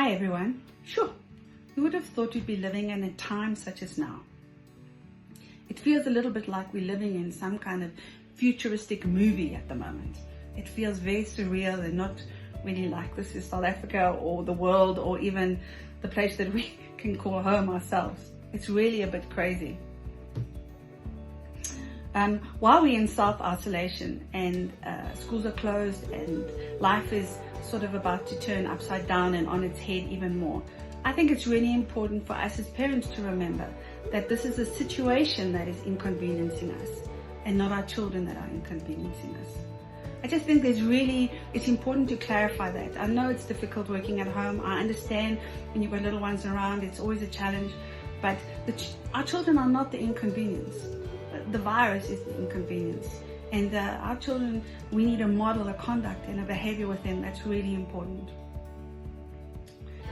Hi everyone. Sure, who would have thought we'd be living in a time such as now? It feels a little bit like we're living in some kind of futuristic movie at the moment. It feels very surreal and not really like this is South Africa or the world or even the place that we can call home ourselves. It's really a bit crazy. While we're in self-isolation and schools are closed and life is sort of about to turn upside down and on its head even more, I think it's really important for us as parents to remember that this is a situation that is inconveniencing us and not our children that are inconveniencing us. I just think it's important to clarify that. I know it's difficult working at home. I understand when you've got little ones around, it's always a challenge, but our children are not the inconvenience. The virus is the inconvenience. And our children, we need to model a conduct and a behavior with them that's really important.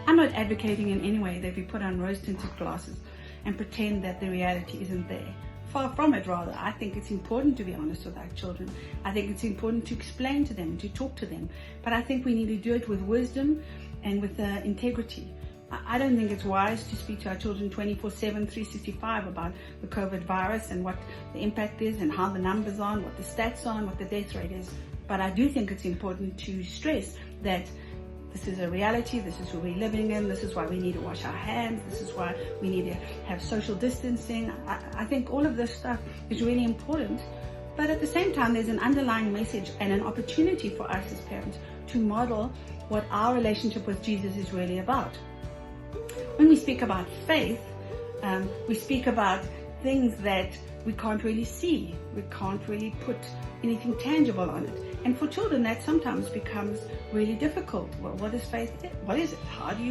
I'm not advocating in any way that we put on rose-tinted glasses and pretend that the reality isn't there. Far from it, rather. I think it's important to be honest with our children. I think it's important to explain to them, to talk to them. But I think we need to do it with wisdom and with integrity. I don't think it's wise to speak to our children 24/7, 365 about the COVID virus and what the impact is and how the numbers are and what the stats are and what the death rate is. But I do think it's important to stress that this is a reality, this is what we're living in, this is why we need to wash our hands, this is why we need to have social distancing. I think all of this stuff is really important. But at the same time, there's an underlying message and an opportunity for us as parents to model what our relationship with Jesus is really about. When we speak about faith, we speak about things that we can't really see. We can't really put anything tangible on it. And for children, that sometimes becomes really difficult. Well, what is faith? What is it? How do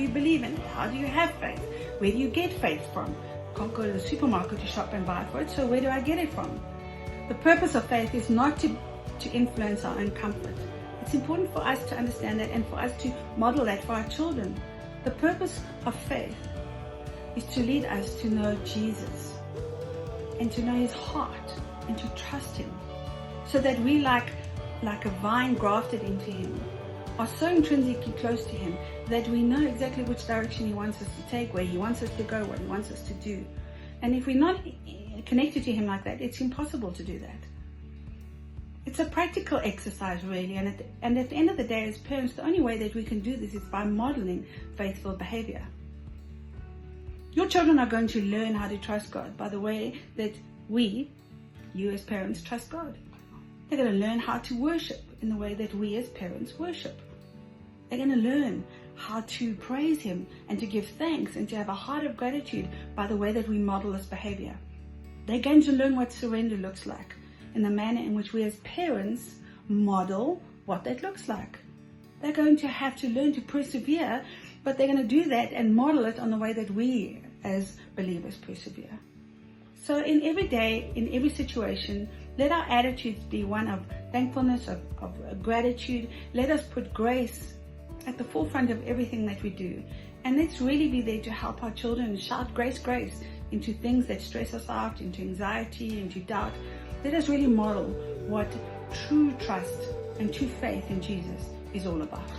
you believe in it? How do you have faith? Where do you get faith from? I can't go to the supermarket to shop and buy for it, so where do I get it from? The purpose of faith is not to influence our own comfort. It's important for us to understand that and for us to model that for our children. The purpose of faith is to lead us to know Jesus and to know his heart and to trust him, so that we like a vine grafted into him are so intrinsically close to him that we know exactly which direction he wants us to take, where he wants us to go, what he wants us to do. And if we're not connected to him like that, it's impossible to do that. It's a practical exercise, really, and at the end of the day, as parents, the only way that we can do this is by modeling faithful behavior. Your children are going to learn how to trust God by the way that you as parents, trust God. They're going to learn how to worship in the way that we as parents worship. They're going to learn how to praise him and to give thanks and to have a heart of gratitude by the way that we model this behavior. They're going to learn what surrender looks like in the manner in which we as parents model what that looks like. They're going to have to learn to persevere, but they're going to do that and model it on the way that we as believers persevere. So in every day, in every situation, let our attitudes be one of thankfulness, of gratitude. Let us put grace at the forefront of everything that we do. And let's really be there to help our children shout grace, grace into things that stress us out, into anxiety, into doubt. Let us really model what true trust and true faith in Jesus is all about.